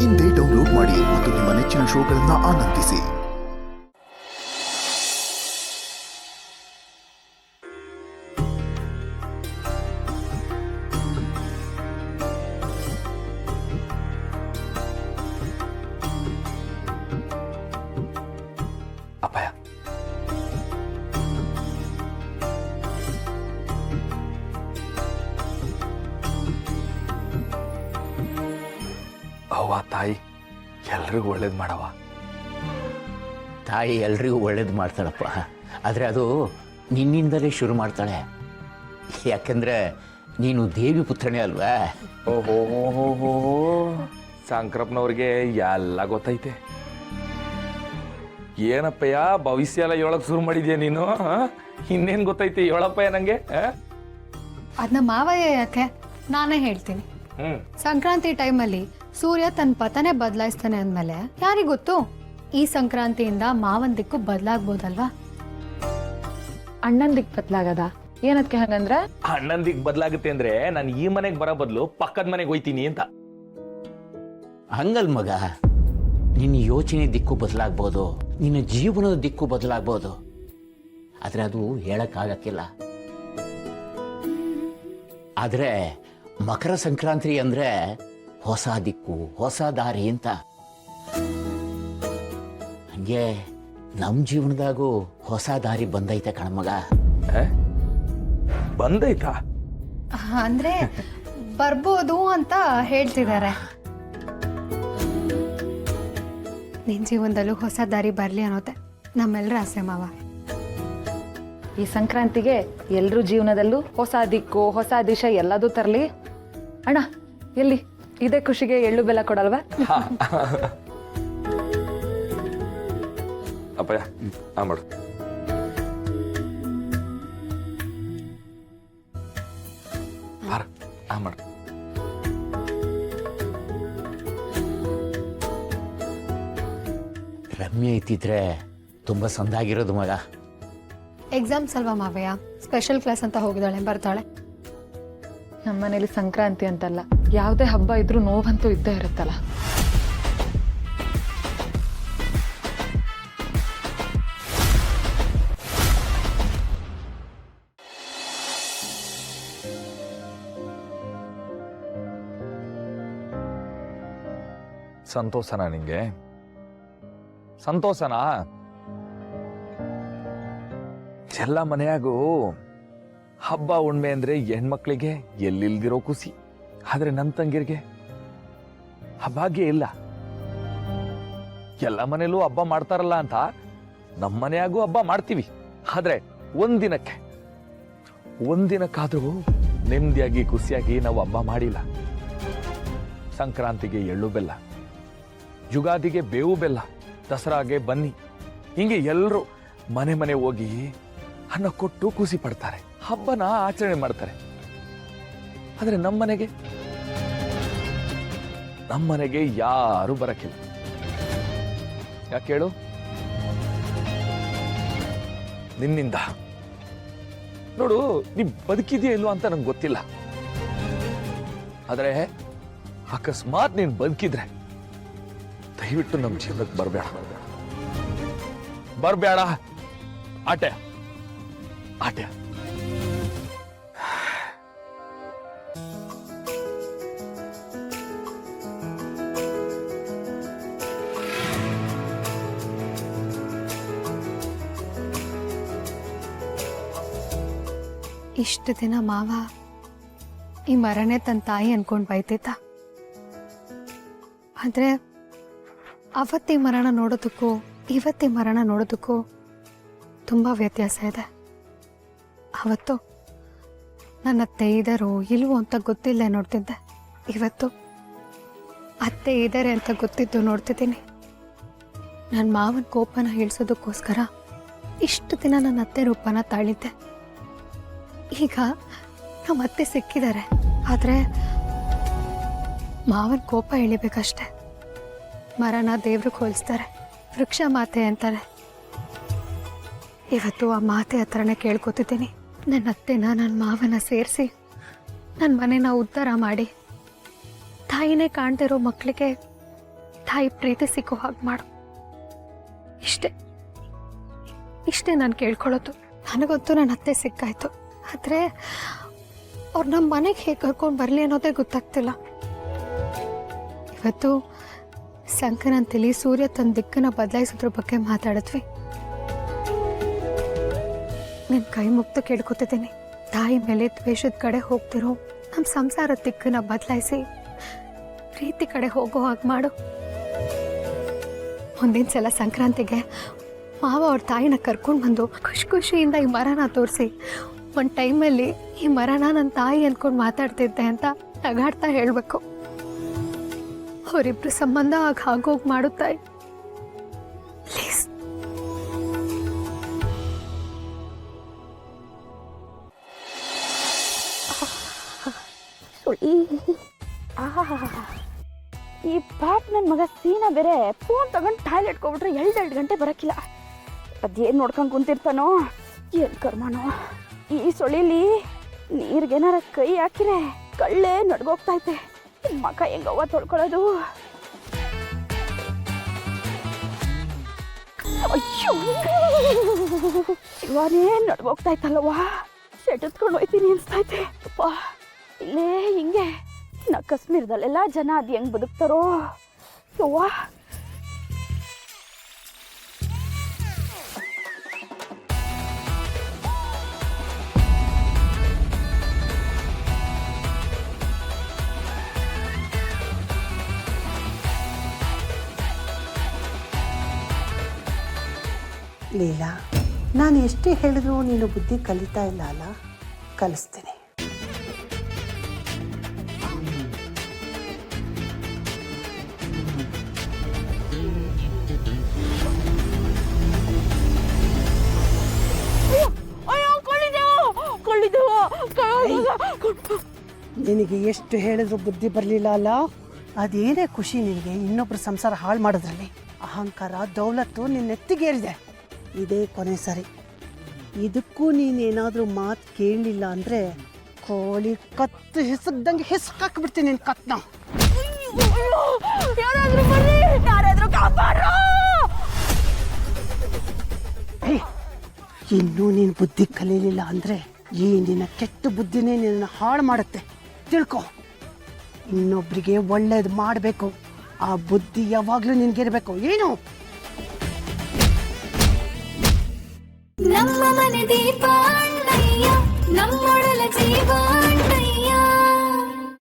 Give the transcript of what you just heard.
ಇಂದೇ ಡೌನ್ಲೋಡ್ ಮಾಡಿ ಮತ್ತು ನಿಮ್ಮ ನೆಚ್ಚಿನ ಶೋಗಳನ್ನು ಆನಂದಿಸಿ. ಅಪಾಯ ಅವ್ವ ತಾಯಿ ಎಲ್ರಿಗೂ ಒಳ್ಳೇದು ಮಾಡವ. ತಾಯಿ ಎಲ್ರಿಗೂ ಒಳ್ಳೇದು ಮಾಡ್ತಾಳಪ್ಪ, ಆದರೆ ಅದು ನಿನ್ನಿಂದಲೇ ಶುರು ಮಾಡ್ತಾಳೆ. ಯಾಕೆಂದರೆ ನೀನು ದೇವಿ ಪುತ್ರನೇ ಅಲ್ವಾ? ಓಹೋ ಸಂಕ್ರಪ್ಪನವ್ರಿಗೆ ಎಲ್ಲ ಗೊತ್ತೈತೆ. ಏನಪ್ಪಯ್ಯ ಭವಿಷ್ಯ ಎಲ್ಲ ಹೇಳಕ್ ಶುರು ಮಾಡಿದ್ಯಾ ನೀನು? ಇನ್ನೇನು ಗೊತ್ತೈತೆ ಹೇಳಪ್ಪಯ್ಯ ನಂಗೆ. ಅದನ್ನ ಮಾವಯ್ಯ ಯಾಕೆ, ನಾನೇ ಹೇಳ್ತೀನಿ. ಸಂಕ್ರಾಂತಿ ಟೈಮಲ್ಲಿ ಸೂರ್ಯ ತನ್ನ ಪತನೆ ಬದಲಾಯಿಸ್ತಾನೆ ಅಂದ್ಮೇಲೆ ಯಾರಿಗೊತ್ತು, ಈ ಸಂಕ್ರಾಂತಿಯಿಂದ ಮಾವನ್ ದಿಕ್ಕು ಬದಲಾಗ್ಬೋದಲ್ವಾ? ಅಣ್ಣನ್ ದಿಕ್ ಬದಲಾಗದ ಏನದಕ್ಕೆ ಹಂಗಂದ್ರೆ? ಅಣ್ಣನ್ ದಿಕ್ ಬದಲಾಗುತ್ತೆ ಅಂದ್ರೆ ನಾನು ಈ ಮನೆಗೆ ಬರೋ ಬದಲು ಪಕ್ಕದ ಮನೆಗೆ ಹೋಯ್ತೀನಿ ಅಂತ. ಹಂಗಲ್ ಮಗ, ನಿನ್ನ ಯೋಚನೆ ದಿಕ್ಕು ಬದಲಾಗ್ಬೋದು, ನಿನ್ನ ಜೀವನದ ದಿಕ್ಕು ಬದಲಾಗ್ಬೋದು, ಆದರೆ ಅದು ಹೇಳಕ್ಕಾಗಕ್ಕಿಲ್ಲ. ಆದರೆ ಮಕರ ಸಂಕ್ರಾಂತಿ ಅಂದ್ರೆ ಹೊಸ ದಿಕ್ಕು, ಹೊಸ ದಾರಿ ಅಂತ. ಹಂಗೆ ನಮ್ಮ ಜೀವನದಾಗೂ ಹೊಸ ದಾರಿ ಬಂದೈತೆ ಕಣ್ಮಗ. ಬಂದೈತಾ? ಅಂದ್ರೆ ಬರ್ಬೋದು ಅಂತ ಹೇಳ್ತಿದ್ದಾರೆ. ನಿನ್ ಜೀವನದಲ್ಲೂ ಹೊಸ ದಾರಿ ಬರ್ಲಿ ಅನ್ನೋತೆ ನಮ್ಮೆಲ್ಲರ ಆಸೆ ಮಾವ. ಈ ಸಂಕ್ರಾಂತಿಗೆ ಎಲ್ರೂ ಜೀವನದಲ್ಲೂ ಹೊಸ ದಿಕ್ಕು, ಹೊಸ ದಿಶೆ ಎಲ್ಲದೂ ತರಲಿ. ಅಣ್ಣ ಎಲ್ಲಿ ಇದೇ ಖುಷಿಗೆ ಎಳ್ಳು ಬೆಲ್ಲ ಕೊಡಲ್ವಾ? ಅಪ್ಪಯ್ಯ ಮಾಡು. ಮಾಡು. ರಮ್ಯ ಇತ್ತಿದ್ರೆ ತುಂಬ ಸಂದಾಗಿರೋದು ಮಗ. ಎಕ್ಸಾಮ್ಸ್ ಅಲ್ವಾ ಮಾವಯ್ಯ, ಸ್ಪೆಷಲ್ ಕ್ಲಾಸ್ ಅಂತ ಹೋಗಿದ್ದಾಳೆ, ಬರ್ತಾಳೆ. ನಮ್ಮನೇಲಿ ಸಂಕ್ರಾಂತಿ ಅಂತಲ್ಲ, ಯಾವುದೇ ಹಬ್ಬ ಇದ್ರೂ ನೋವಂತೂ ಇದ್ದೇ ಇರುತ್ತಲ್ಲ. ಸಂತೋಷನಾ ನಿಂಗೆ? ಸಂತೋಷನಾ? ಎಲ್ಲ ಮನೆಯಾಗೂ ಹಬ್ಬ ಉಣ್ಮೆ ಅಂದ್ರೆ ಹೆಣ್ಮಕ್ಳಿಗೆ ಎಲ್ಲಿಲ್ದಿರೋ ಖುಷಿ. ಆದ್ರೆ ನನ್ನ ತಂಗಿರ್ಗೆ ಹಬ್ಬಾಗೆ ಇಲ್ಲ. ಎಲ್ಲ ಮನೇಲೂ ಹಬ್ಬ ಮಾಡ್ತಾರಲ್ಲ ಅಂತ ನಮ್ಮ ಮನೆಯಾಗೂ ಹಬ್ಬ ಮಾಡ್ತೀವಿ. ಆದ್ರೆ ಒಂದಿನಕ್ಕಾದ್ರೂ ನೆಮ್ಮದಿಯಾಗಿ ಖುಷಿಯಾಗಿ ನಾವು ಹಬ್ಬ ಮಾಡಿಲ್ಲ. ಸಂಕ್ರಾಂತಿಗೆ ಎಳ್ಳು ಬೆಲ್ಲ, ಯುಗಾದಿಗೆ ಬೇವು ಬೆಲ್ಲ, ದಸರಾಗೆ ಬನ್ನಿ, ಹಿಂಗೆ ಎಲ್ಲರೂ ಮನೆ ಮನೆ ಹೋಗಿ ಅನ್ನ ಕೊಟ್ಟು ಖುಷಿ ಪಡ್ತಾರೆ, ಹಬ್ಬನ ಆಚರಣೆ ಮಾಡ್ತಾರೆ. ಆದ್ರೆ ನಮ್ಮನೆಗೆ ಯಾರು ಬರಕ್ಕಿಲ್ಲ. ಯಾಕೆ ಹೇಳು? ನಿನ್ನಿಂದ ನೋಡು, ನೀ ಬದುಕಿದೆಯಾ ಇಲ್ವಾ ಅಂತ ನಂಗೆ ಗೊತ್ತಿಲ್ಲ. ಆದ್ರೆ ಅಕಸ್ಮಾತ್ ನೀನ್ ಬದುಕಿದ್ರೆ ದಯವಿಟ್ಟು ನಮ್ಮ ಜೀವನಕ್ಕೆ ಬರಬೇಡ. ಆಟೆ ಇಷ್ಟು ದಿನ ಮಾವ ಈ ಮರನೇ ತನ್ನ ತಾಯಿ ಅನ್ಕೊಂಡ್ ಬೈತಿದ್ದ. ಆದ್ರೆ ಅವತ್ತಿ ಮರಣ ನೋಡೋದಕ್ಕೂ ಇವತ್ತಿ ಮರಣ ನೋಡೋದಕ್ಕೂ ತುಂಬ ವ್ಯತ್ಯಾಸ ಇದೆ. ಅವತ್ತು ನನ್ನ ಅತ್ತೆ ಇದ್ದಾರೋ ಇಲ್ವೋ ಅಂತ ಗೊತ್ತಿಲ್ಲ ನೋಡ್ತಿದ್ದೆ. ಇವತ್ತು ಅತ್ತೆ ಇದ್ದಾರೆ ಅಂತ ಗೊತ್ತಿದ್ದು ನೋಡ್ತಿದ್ದೀನಿ. ನನ್ನ ಮಾವನ ಕೋಪನ ಇಳಿಸೋದಕ್ಕೋಸ್ಕರ ಇಷ್ಟು ದಿನ ನನ್ನ ಅತ್ತೆ ರೂಪನ ತಾಳಿದ್ದೆ. ಈಗ ನಮ್ಮ ಅತ್ತೆ ಸಿಕ್ಕಿದ್ದಾರೆ, ಆದರೆ ಮಾವನ ಕೋಪ ಇಳಿಬೇಕಷ್ಟೆ. ಮರನ ದೇವ್ರಿಗೆ ಹೋಲಿಸ್ತಾರೆ, ವೃಕ್ಷ ಮಾತೆ ಅಂತಾರೆ. ಇವತ್ತು ಆ ಮಾತೆ ಹತ್ರನೇ ಕೇಳ್ಕೊತಿದ್ದೀನಿ, ನನ್ನ ಅತ್ತೆನ ನನ್ನ ಮಾವನ ಸೇರಿಸಿ ನನ್ನ ಮನೆನ ಉದ್ಧಾರ ಮಾಡಿ, ತಾಯಿನೇ ಕಾಣ್ತಿರೋ ಮಕ್ಕಳಿಗೆ ತಾಯಿ ಪ್ರೀತಿ ಸಿಕ್ಕೋ ಹಾಗೆ ಮಾಡು. ಇಷ್ಟೇ ನಾನು ಕೇಳ್ಕೊಳ್ಳೋದು. ನನಗೊತ್ತು ನನ್ನ ಅತ್ತೆ ಸಿಕ್ಕಾಯ್ತು, ಆದರೆ ಅವ್ರು ನಮ್ಮ ಮನೆಗೆ ಹೇಗೆ ಕರ್ಕೊಂಡು ಬರಲಿ ಅನ್ನೋದೇ ಗೊತ್ತಾಗ್ತಿಲ್ಲ. ಇವತ್ತು ಸಂಕ್ರಾಂತಿಲಿ ಸೂರ್ಯ ತನ್ನ ದಿಕ್ಕನ್ನು ಬದಲಾಯಿಸೋದ್ರ ಬಗ್ಗೆ ಮಾತಾಡಿದ್ವಿ. ನಿನ್ನ ಕೈ ಮುಕ್ತ ಕೇಳ್ಕೊತಿದ್ದೀನಿ, ತಾಯಿ ಮೇಲೆ ದ್ವೇಷದ ಕಡೆ ಹೋಗ್ತಿರೋ ನಮ್ಮ ಸಂಸಾರದ ದಿಕ್ಕನ್ನು ಬದಲಾಯಿಸಿ ಪ್ರೀತಿ ಕಡೆ ಹೋಗೋ ಹಾಗೆ ಮಾಡು. ಮುಂದಿನ ಸಲ ಸಂಕ್ರಾಂತಿಗೆ ಮಾವ ಅವ್ರ ತಾಯಿನ ಕರ್ಕೊಂಡು ಬಂದು ಖುಷಿಯಿಂದ ಈ ಮರನ ತೋರಿಸಿ, ಒಂದು ಟೈಮಲ್ಲಿ ಈ ಮರನ ನನ್ನ ತಾಯಿ ಅಂದ್ಕೊಂಡು ಮಾತಾಡ್ತಿದ್ದೆ ಅಂತ ನಗಾಡ್ತಾ ಹೇಳಬೇಕು. ಅವರಿಬ್ರು ಸಂಬಂಧ ಆಗೋಗಿ ಮಾಡು ತಾಯಿ, ಪ್ಲೀಸ್. ಈ ಪಾಪ ನನ್ನ ಮಗ ಸೀನಾ ಬೇರೆ ಫೋನ್ ತಗೊಂಡು ಟಾಯ್ಲೆಟ್ಗೆ ಹೋಗ್ಬಿಟ್ರೆ 2 ಗಂಟೆ ಬರೋಕ್ಕಿಲ್ಲ. ಅದೇನು ನೋಡ್ಕೊಂಡು ಕುಂತಿರ್ತಾನೋ ಏನು ಕರ್ಮಾನೋ. ಈ ಸೊಳಿಲಿ ನೀರಿಗೇನಾರ ಕೈ ಹಾಕಿರೆ ಕಳ್ಳೆ ನಡ್ಗೋಗ್ತೈತೆ. ಮಕ ಹೆಂಗವ್ವ ತೊಳ್ಕೊಳ್ಳೋದು? ಅಯ್ಯೋ ಶಿವಾನೇ ನಡ್ಗೋಗ್ತೈತಲ್ಲವ್ವ. ಸೆಟತ್ಕೊಂಡು ಹೋಯ್ತೀನಿ ಅನ್ಸ್ತೈತೆ. ಅಪ್ಪ ಇಲ್ಲೇ ಹಿಂಗೆ ಕಾಶ್ಮೀರದಲ್ಲೆಲ್ಲ ಜನ ಅದು ಹೆಂಗೆ ಬದುಕ್ತಾರೋ ಯವ್ವ. ಲೀಲಾ, ನಾನು ಎಷ್ಟೇ ಹೇಳಿದ್ರು ನೀನು ಬುದ್ಧಿ ಕಲಿತಾ ಇಲ್ಲ ಅಲ್ಲ? ಕಲಿಸ್ತೀನಿ. ನಿನಗೆ ಎಷ್ಟು ಹೇಳಿದ್ರು ಬುದ್ಧಿ ಬರಲಿಲ್ಲ ಅಲ್ಲ? ಅದೇನೇ ಖುಷಿ ನಿನಗೆ ಇನ್ನೊಬ್ರು ಸಂಸಾರ ಹಾಳು ಮಾಡೋದ್ರಲ್ಲಿ? ಅಹಂಕಾರ ದೌಲತ್ತು ನಿನ್ನೆತ್ತಿಗೇರಿದೆ. ಇದೇ ಕೊನೆ ಸರಿ. ಇದಕ್ಕೂ ನೀನೇನಾದರೂ ಮಾತು ಕೇಳಲಿಲ್ಲ ಅಂದರೆ ಕೋಳಿ ಕತ್ತು ಹಿಸಕ್ದಂಗೆ ಹಿಸ್ಕಾಕ್ಬಿಡ್ತೀನಿ ನಿನ್ನ ಕತ್ನ. ಇನ್ನೂ ನೀನು ಬುದ್ಧಿ ಕಲೀಲಿಲ್ಲ ಅಂದರೆ ಈ ನಿನ್ನ ಕೆಟ್ಟ ಬುದ್ಧಿನೇ ನಿನ್ನ ಹಾಳು ಮಾಡುತ್ತೆ, ತಿಳ್ಕೊ. ಇನ್ನೊಬ್ಬರಿಗೆ ಒಳ್ಳೇದು ಮಾಡಬೇಕು, ಆ ಬುದ್ಧಿ ಯಾವಾಗಲೂ ನಿನಗಿರಬೇಕು. ಏನು? ನಮ್ಮ ಮನೆ ದೀಪ ಅಣ್ಣಯ್ಯ, ನಮ್ಮೊಡಲ ಜೀವ